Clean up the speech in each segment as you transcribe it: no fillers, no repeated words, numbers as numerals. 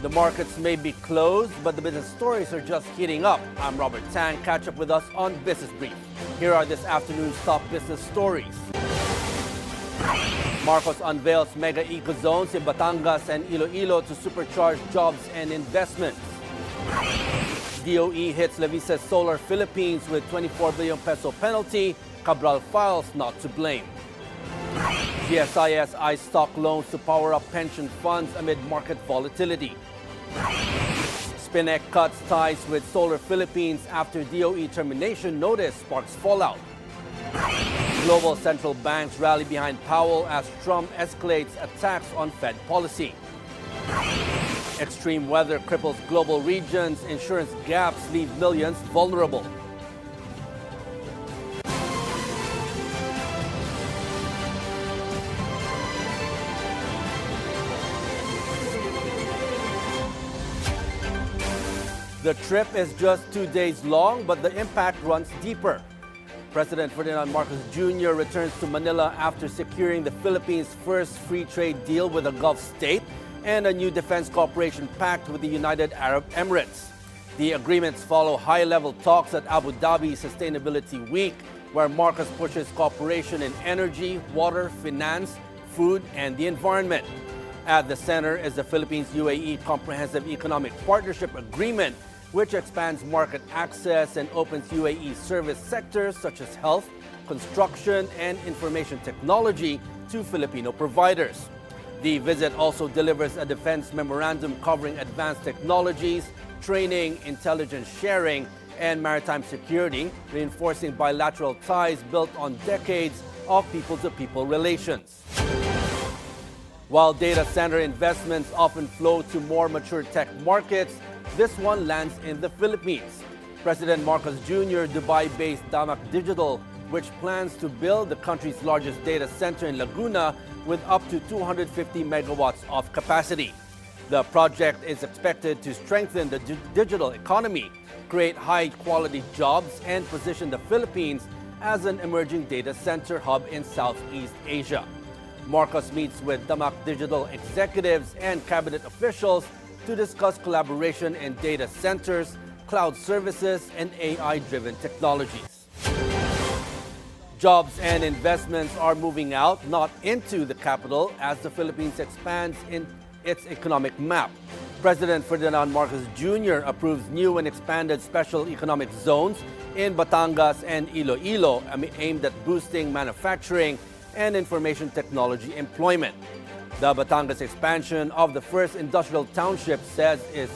The markets may be closed, but the business stories are just heating up. I'm Robert Tang. Catch up with us on Business Brief. Here are this afternoon's top business stories. Marcos unveils mega ecozones in Batangas and Iloilo to supercharge jobs and investments. DOE hits Leviste Solar Philippines with 24 billion peso penalty. Cabral files not to blame. GSIS eyes stock loans to power up pension funds amid market volatility. SPNEC cuts ties with Solar Philippines after DOE termination notice sparks fallout. Global central banks rally behind Powell as Trump escalates attacks on Fed policy. Extreme weather cripples global regions. Insurance gaps leave millions vulnerable. The trip is just 2 days long, but the impact runs deeper. President Ferdinand Marcos Jr. returns to Manila after securing the Philippines' first free trade deal with a Gulf state and a new defense cooperation pact with the United Arab Emirates. The agreements follow high-level talks at Abu Dhabi Sustainability Week, where Marcos pushes cooperation in energy, water, finance, food, and the environment. At the center is the Philippines-UAE Comprehensive Economic Partnership Agreement, which expands market access and opens UAE service sectors such as health, construction, and information technology to Filipino providers. The visit also delivers a defense memorandum covering advanced technologies, training, intelligence sharing, and maritime security, reinforcing bilateral ties built on decades of people-to-people relations. While data center investments often flow to more mature tech markets, this one lands in the Philippines. President Marcos Jr. Dubai-based Damac Digital, which plans to build the country's largest data center in Laguna with up to 250 megawatts of capacity. The project is expected to strengthen the digital economy, create high-quality jobs, and position the Philippines as an emerging data center hub in Southeast Asia. Marcos meets with Damac Digital executives and cabinet officials to discuss collaboration in data centers, cloud services, and AI-driven technologies. Jobs and investments are moving out, not into the capital, as the Philippines expands in its economic map. President Ferdinand Marcos Jr. approves new and expanded special economic zones in Batangas and Iloilo aimed at boosting manufacturing and information technology employment. The Batangas expansion of the first industrial township says is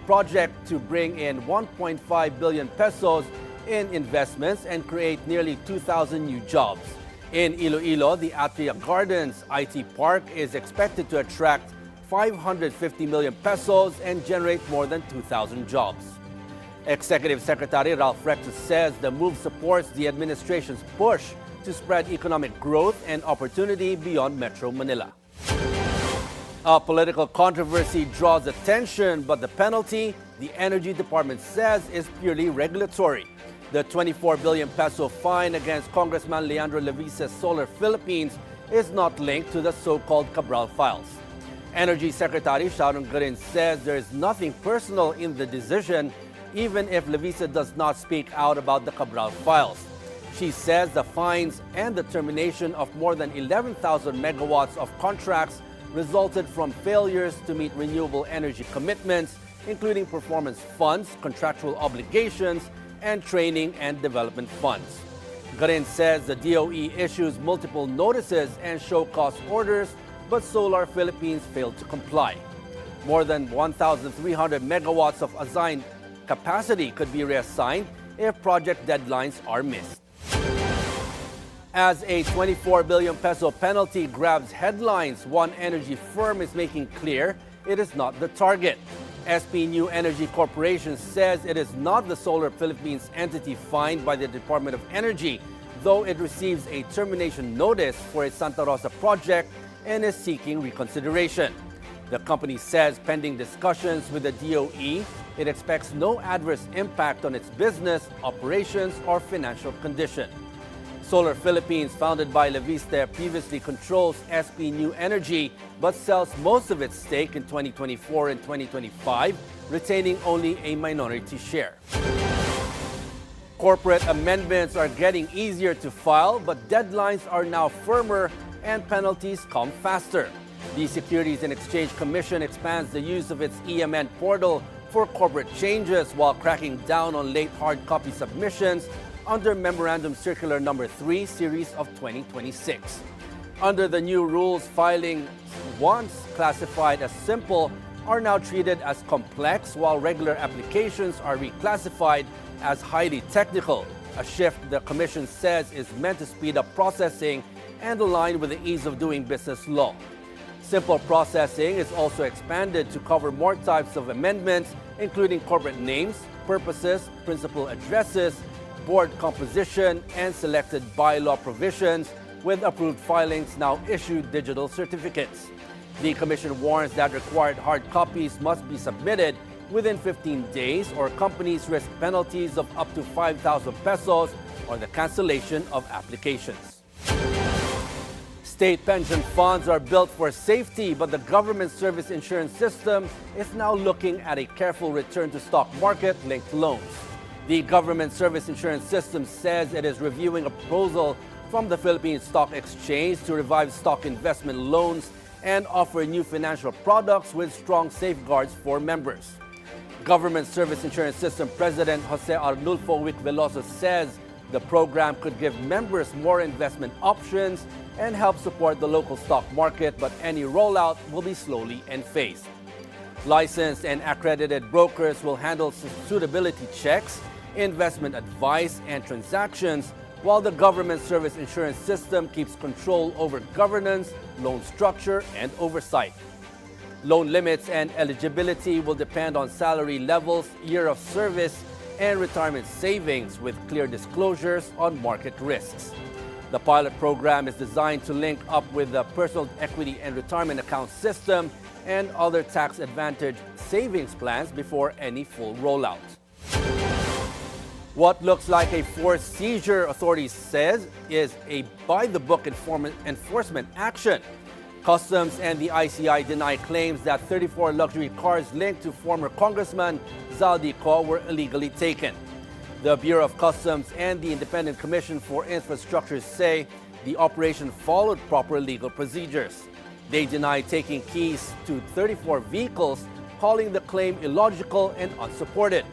project to bring in 1.5 billion pesos in investments and create nearly 2,000 new jobs. In Iloilo, the Atria Gardens IT Park is expected to attract 550 million pesos and generate more than 2,000 jobs. Executive Secretary Ralph Rectus says the move supports the administration's push to spread economic growth and opportunity beyond Metro Manila. A political controversy draws attention, but the penalty, the Energy Department says, is purely regulatory. The 24 billion peso fine against Congressman Leandro Leviste Solar Philippines is not linked to the so-called Cabral files. Energy Secretary Sharon Garin says there is nothing personal in the decision, even if Leviste does not speak out about the Cabral files. She says the fines and the termination of more than 11,000 megawatts of contracts resulted from failures to meet renewable energy commitments, including performance funds, contractual obligations, and training and development funds. Garin says the DOE issues multiple notices and show-cause orders, but Solar Philippines failed to comply. More than 1,300 megawatts of assigned capacity could be reassigned if project deadlines are missed. As a 24 billion peso penalty grabs headlines, one energy firm is making clear it is not the target. SPNEC Energy Corporation says it is not the Solar Philippines entity fined by the Department of Energy, though it receives a termination notice for its Santa Rosa project and is seeking reconsideration. The company says pending discussions with the DOE, it expects no adverse impact on its business, operations, or financial condition. Solar Philippines, founded by Leviste, previously controls SPNEC Energy but sells most of its stake in 2024 and 2025, retaining only a minority share. Corporate amendments are getting easier to file, but deadlines are now firmer and penalties come faster. The Securities and Exchange Commission expands the use of its EMN portal for corporate changes while cracking down on late hard copy submissions under Memorandum Circular Number 3, Series of 2026. Under the new rules, filings once classified as simple are now treated as complex, while regular applications are reclassified as highly technical, a shift the Commission says is meant to speed up processing and align with the ease of doing business law. Simple processing is also expanded to cover more types of amendments, including corporate names, purposes, principal addresses, board composition, and selected bylaw provisions, with approved filings now issue digital certificates. The Commission warns that required hard copies must be submitted within 15 days or companies risk penalties of up to 5,000 pesos or the cancellation of applications. State pension funds are built for safety, but the government service insurance system is now looking at a careful return to stock market-linked loans. The government service insurance system says it is reviewing a proposal from the Philippine Stock Exchange to revive stock investment loans and offer new financial products with strong safeguards for members. Government Service Insurance System President Jose Arnulfo Wick Veloso says the program could give members more investment options and help support the local stock market, but any rollout will be slowly and phased. Licensed and accredited brokers will handle suitability checks, investment advice, and transactions, while the government service insurance system keeps control over governance, loan structure, and oversight. Loan limits and eligibility will depend on salary levels, year of service, and retirement savings, with clear disclosures on market risks. The pilot program is designed to link up with the personal equity and retirement account system and other tax advantage savings plans before any full rollout. What looks like a forced seizure, authorities says, is a by-the-book enforcement action. Customs and the ICI deny claims that 34 luxury cars linked to former Congressman Zaldi Co were illegally taken. The Bureau of Customs and the Independent Commission for Infrastructure say the operation followed proper legal procedures. They deny taking keys to 34 vehicles, calling the claim illogical and unsupported.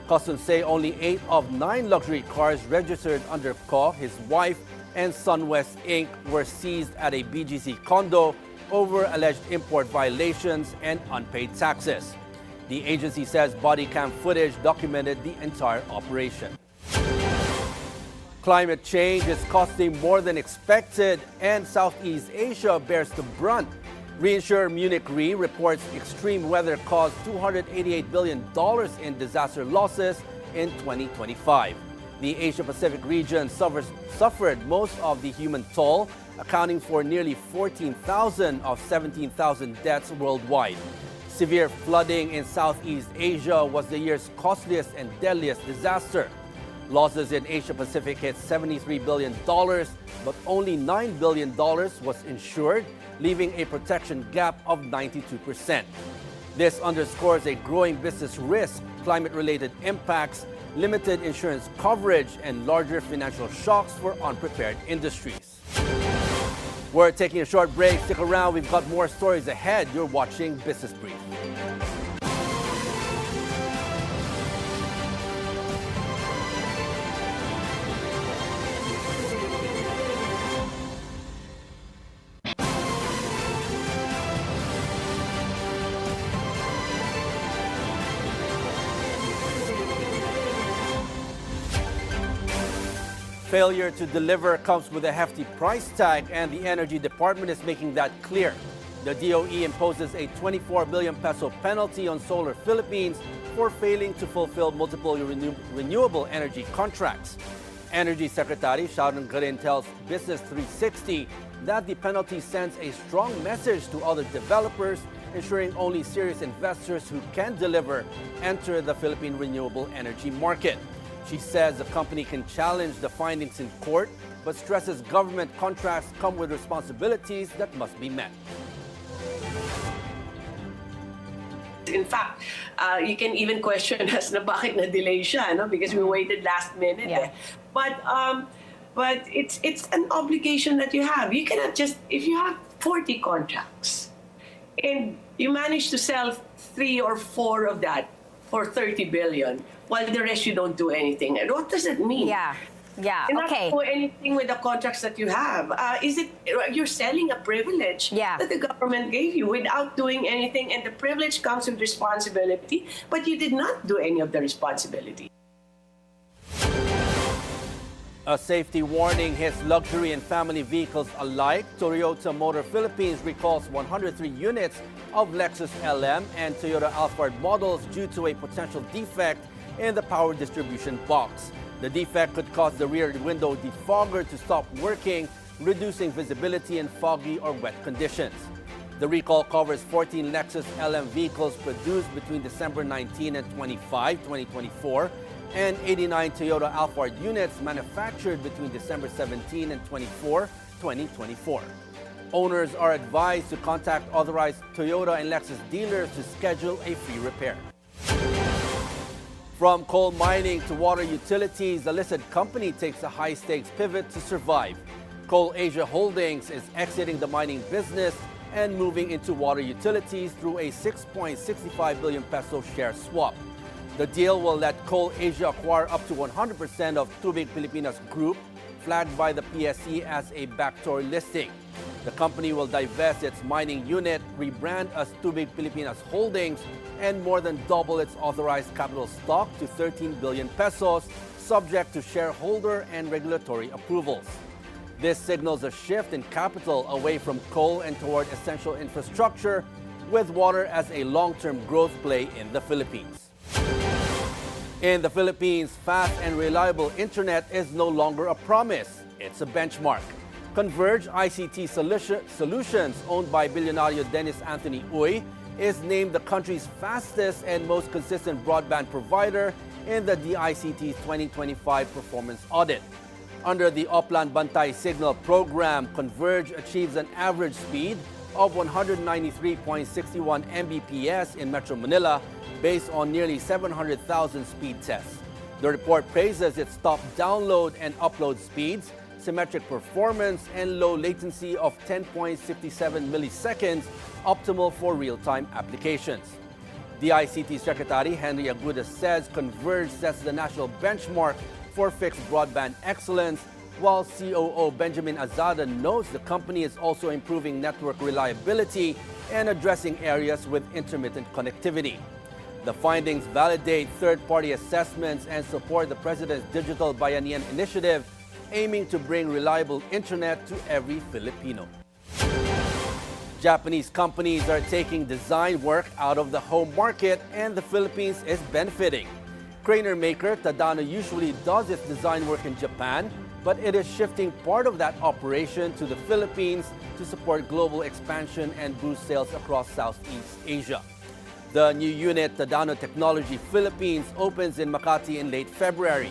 Customs say only 8 of 9 luxury cars registered under Co, his wife, and SunWest Inc. were seized at a BGC condo over alleged import violations and unpaid taxes. The agency says body cam footage documented the entire operation. Climate change is costing more than expected, and Southeast Asia bears the brunt. Reinsurer Munich Re reports extreme weather caused $288 billion in disaster losses in 2025. The Asia-Pacific region suffered most of the human toll, accounting for nearly 14,000 of 17,000 deaths worldwide. Severe flooding in Southeast Asia was the year's costliest and deadliest disaster. Losses in Asia-Pacific hit $73 billion, but only $9 billion was insured, leaving a protection gap of 92%. This underscores a growing business risk, climate-related impacts, limited insurance coverage, and larger financial shocks for unprepared industries. We're taking a short break. Stick around. We've got more stories ahead. You're watching Business Brief. Failure to deliver comes with a hefty price tag, and the Energy Department is making that clear. The DOE imposes a 24 billion peso penalty on Solar Philippines for failing to fulfill multiple renewable energy contracts. Energy Secretary Sharon Garin tells Business 360 that the penalty sends a strong message to other developers, ensuring only serious investors who can deliver enter the Philippine renewable energy market. She says the company can challenge the findings in court, but stresses government contracts come with responsibilities that must be met. In fact, you can even question us na bakit na-delay siya, no? Because we waited last minute. Yeah. But it's an obligation that you have. You cannot just, if you have 40 contracts and you manage to sell 3 or 4 of that for 30 billion, while the rest you don't do anything. And what does it mean? Yeah, You okay. not do anything with the contracts that you have. Is it you're selling a privilege that the government gave you without doing anything, and the privilege comes with responsibility, but you did not do any of the responsibility. A safety warning hits luxury and family vehicles alike. Toyota Motor Philippines recalls 103 units of Lexus LM and Toyota Alphard models due to a potential defect in the power distribution box. The defect could cause the rear window defogger to stop working, reducing visibility in foggy or wet conditions. The recall covers 14 Lexus LM vehicles produced between December 19 and 25, 2024, and 89 Toyota Alphard units manufactured between December 17 and 24, 2024. Owners are advised to contact authorized Toyota and Lexus dealers to schedule a free repair. From coal mining to water utilities, the listed company takes a high-stakes pivot to survive. Coal Asia Holdings is exiting the mining business and moving into water utilities through a 6.65 billion peso share swap. The deal will let Coal Asia acquire up to 100% of Tubig Pilipinas Group, flagged by the PSE as a backdoor listing. The company will divest its mining unit, rebrand as Tubig Pilipinas Holdings, and more than double its authorized capital stock to 13 billion pesos, subject to shareholder and regulatory approvals. This signals a shift in capital away from coal and toward essential infrastructure, with water as a long-term growth play in the Philippines. In the Philippines, fast and reliable internet is no longer a promise, it's a benchmark. Converge ICT Solutions, owned by Bilyonaryo Dennis Anthony Uy, is named the country's fastest and most consistent broadband provider in the DICT's 2025 performance audit. Under the Oplan Bantay Cignal program, Converge achieves an average speed of 193.61 Mbps in Metro Manila based on nearly 700,000 speed tests. The report praises its top download and upload speeds, symmetric performance, and low latency of 10.67 milliseconds, optimal for real-time applications. DICT Secretary Henry Aguda says Converge sets the national benchmark for fixed broadband excellence, while COO Benjamin Azada notes the company is also improving network reliability and addressing areas with intermittent connectivity. The findings validate third-party assessments and support the President's Digital Bayanihan initiative, aiming to bring reliable internet to every Filipino. Japanese companies are taking design work out of the home market, and the Philippines is benefiting. Craner maker Tadano usually does its design work in Japan, but it is shifting part of that operation to the Philippines to support global expansion and boost sales across Southeast Asia. The new unit, Tadano Technology Philippines, opens in Makati in late February.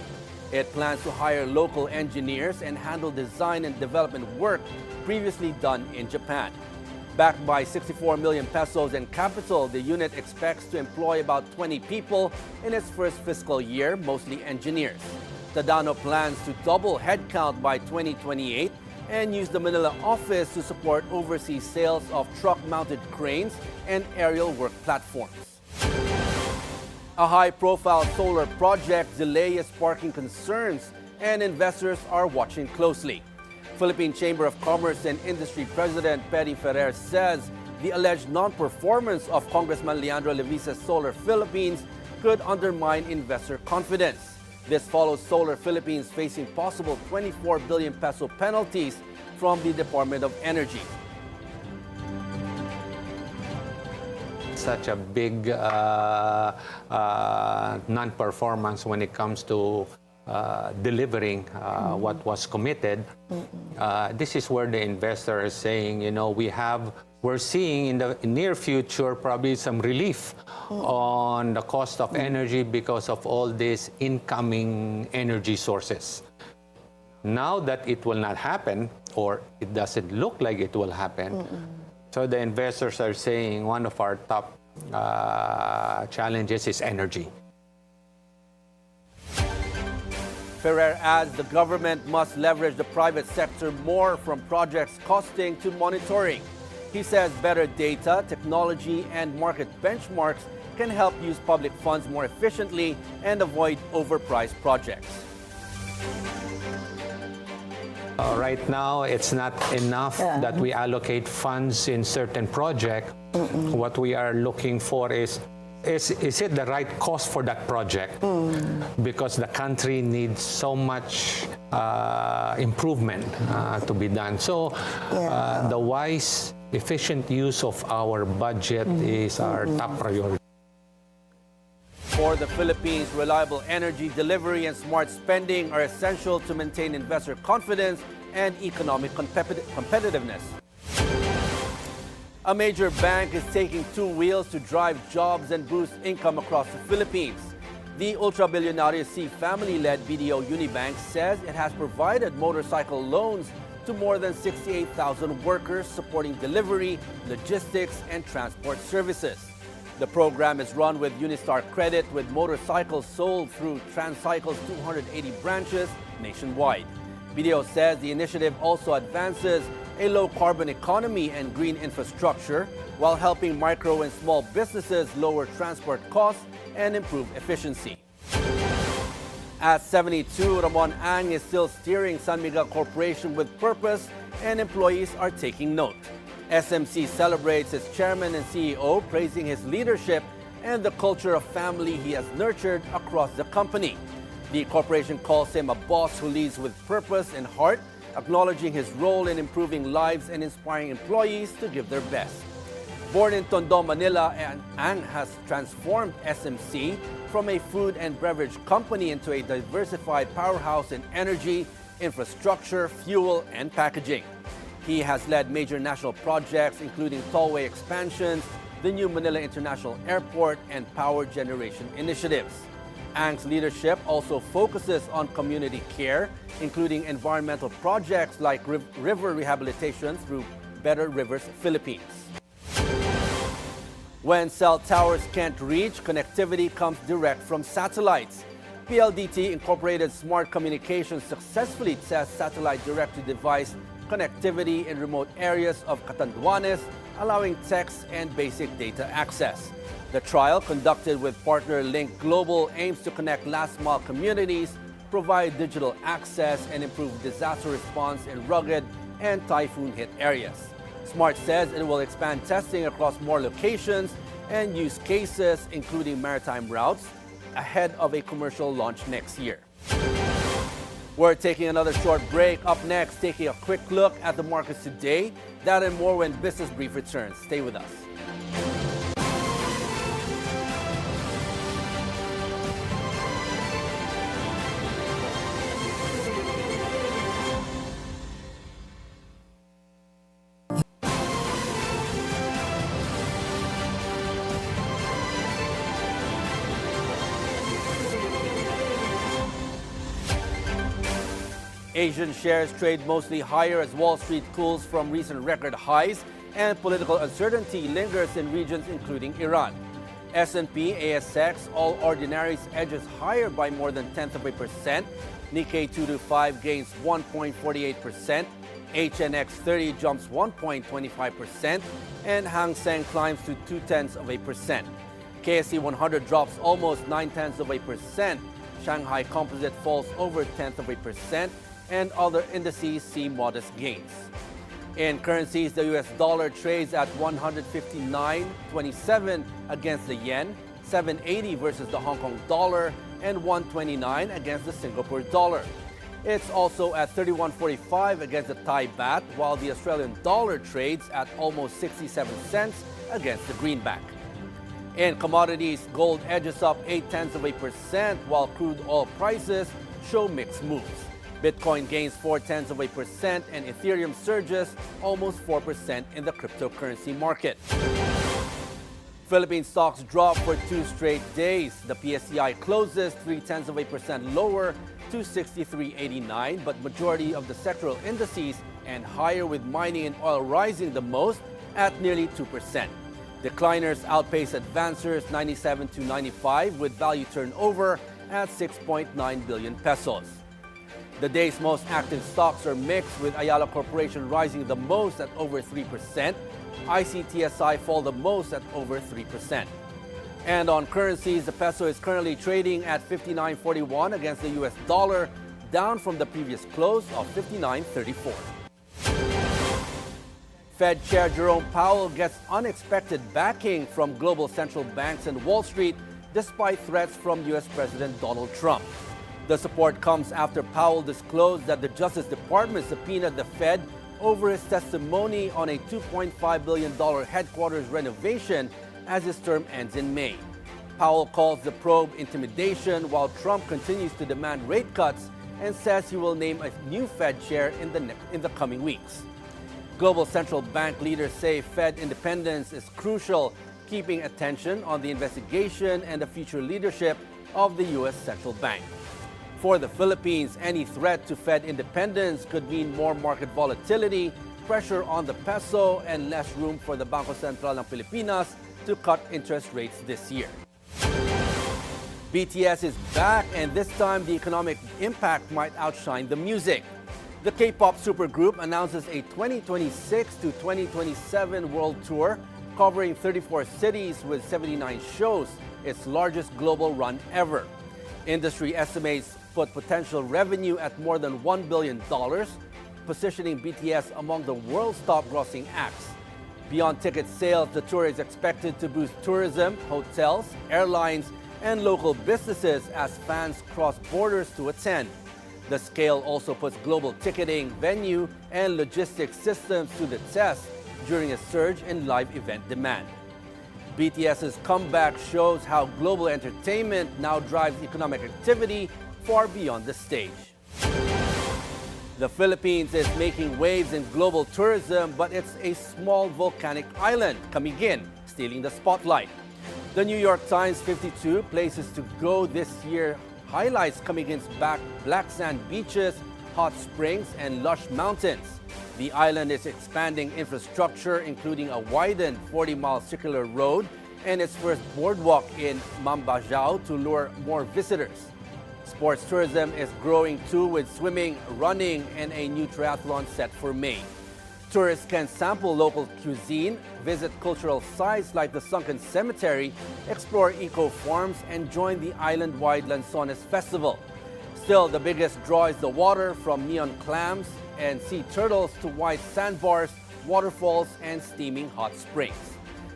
It plans to hire local engineers and handle design and development work previously done in Japan. Backed by 64 million pesos in capital, the unit expects to employ about 20 people in its first fiscal year, mostly engineers. Tadano plans to double headcount by 2028 and use the Manila office to support overseas sales of truck-mounted cranes and aerial work platforms. A high-profile solar project delay is sparking concerns, and investors are watching closely. Philippine Chamber of Commerce and Industry President Perry Ferrer says the alleged non-performance of Congressman Leandro Leviste's Solar Philippines could undermine investor confidence. This follows Solar Philippines facing possible 24 billion peso penalties from the Department of Energy. Such a big non-performance when it comes to delivering what was committed. This is where the investor is saying, you know, we're seeing in the near future probably some relief on the cost of energy because of all these incoming energy sources. Now that it will not happen, or it doesn't look like it will happen, so the investors are saying one of our top challenges is energy. Ferrer adds the government must leverage the private sector more, from projects costing to monitoring. He says better data, technology, and market benchmarks can help use public funds more efficiently and avoid overpriced projects. Right now, it's not enough that we allocate funds in certain project. What we are looking for is it the right cost for that project? Because the country needs so much improvement to be done. So the wise, efficient use of our budget is our top priority. For the Philippines, reliable energy delivery and smart spending are essential to maintain investor confidence and economic competitiveness. A major bank is taking two wheels to drive jobs and boost income across the Philippines. The ultra-Bilyonaryo C family-led BDO Unibank says it has provided motorcycle loans to more than 68,000 workers, supporting delivery, logistics, and transport services. The program is run with Unistar Credit, with motorcycles sold through Transcycle's 280 branches nationwide. BDO says the initiative also advances a low-carbon economy and green infrastructure, while helping micro and small businesses lower transport costs and improve efficiency. At 72, Ramon Ang is still steering San Miguel Corporation with purpose, and employees are taking note. SMC celebrates its chairman and CEO, praising his leadership and the culture of family he has nurtured across the company. The corporation calls him a boss who leads with purpose and heart, acknowledging his role in improving lives and inspiring employees to give their best. Born in Tondo, Manila, Ang has transformed SMC from a food and beverage company into a diversified powerhouse in energy, infrastructure, fuel, and packaging. He has led major national projects, including tollway expansions, the new Manila International Airport, and power generation initiatives. Ang's leadership also focuses on community care, including environmental projects like river rehabilitation through Better Rivers Philippines. When cell towers can't reach, connectivity comes direct from satellites. PLDT Incorporated Smart Communications successfully tests satellite direct-to-device connectivity in remote areas of Catanduanes, allowing text and basic data access. The trial, conducted with partner Link Global, aims to connect last-mile communities, provide digital access, and improve disaster response in rugged and typhoon-hit areas. Smart says it will expand testing across more locations and use cases, including maritime routes, ahead of a commercial launch next year. We're taking another short break. Up next, taking a quick look at the markets today. That and more when Business Brief returns. Stay with us. Asian shares trade mostly higher as Wall Street cools from recent record highs and political uncertainty lingers in regions including Iran. S&P, ASX, all ordinaries edges higher by more than 0.1%. Nikkei 225 gains 1.48%. HNX 30 jumps 1.25%. And Hang Seng climbs to 0.2%. KSE 100 drops almost 0.9%. Shanghai Composite falls over 0.1%. And other indices see modest gains. In currencies, the US dollar trades at 159.27 against the yen, 780 versus the Hong Kong dollar, and 129 against the Singapore dollar. It's also at 31.45 against the Thai baht, while the Australian dollar trades at almost 67 cents against the greenback. In commodities, gold edges up 0.8%, while crude oil prices show mixed moves. Bitcoin gains 0.4%, and Ethereum surges almost 4% in the cryptocurrency market. Philippine stocks drop for 2 straight days. The PSCI closes 0.3% lower to 63.89, but majority of the sectoral indices and higher, with mining and oil rising the most at nearly 2%. Decliners outpace advancers 97 to 95, with value turnover at 6.9 billion pesos. The day's most active stocks are mixed, with Ayala Corporation rising the most at over 3%. ICTSI fall the most at over 3%. And on currencies, the peso is currently trading at 59.41 against the US dollar, down from the previous close of 59.34. Fed Chair Jerome Powell gets unexpected backing from global central banks and Wall Street, despite threats from US President Donald Trump. The support comes after Powell disclosed that the Justice Department subpoenaed the Fed over his testimony on a $2.5 billion headquarters renovation as his term ends in May. Powell calls the probe intimidation, while Trump continues to demand rate cuts and says he will name a new Fed chair in the coming weeks. Global central bank leaders say Fed independence is crucial, keeping attention on the investigation and the future leadership of the U.S. Central Bank. For the Philippines, any threat to Fed independence could mean more market volatility, pressure on the peso, and less room for the Bangko Sentral ng Pilipinas to cut interest rates this year. BTS is back, and this time the economic impact might outshine the music. The K-pop supergroup announces a 2026 to 2027 world tour covering 34 cities with 79 shows, its largest global run ever. Industry estimates put potential revenue at more than $1 billion, positioning BTS among the world's top grossing acts. Beyond ticket sales, the tour is expected to boost tourism, hotels, airlines, and local businesses as fans cross borders to attend. The scale also puts global ticketing, venue, and logistics systems to the test during a surge in live event demand. BTS's comeback shows how global entertainment now drives economic activity far beyond the stage. The Philippines is making waves in global tourism, but it's a small volcanic island, Camiguin, stealing the spotlight. The New York Times 52 Places to Go this year highlights Camigin's black sand beaches, hot springs, and lush mountains. The island is expanding infrastructure, including a widened 40-mile circular road and its first boardwalk in Mambajao to lure more visitors. Sports tourism is growing too, with swimming, running, and a new triathlon set for May. Tourists can sample local cuisine, visit cultural sites like the Sunken Cemetery, explore eco-farms, and join the island-wide Lanzones Festival. Still, the biggest draw is the water, from neon clams and sea turtles to white sandbars, waterfalls, and steaming hot springs.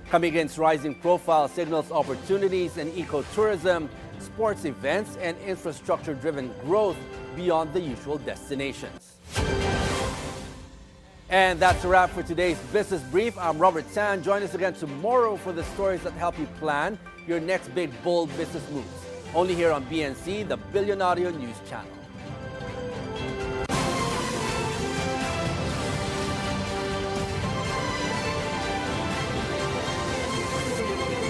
Camigin's rising profile signals opportunities in ecotourism, sports events, and infrastructure-driven growth beyond the usual destinations. And that's a wrap for today's Business Brief. I'm Robert Tan. Join us again tomorrow for the stories that help you plan your next big, bold business moves. Only here on BNC, the Bilyonaryo News Channel.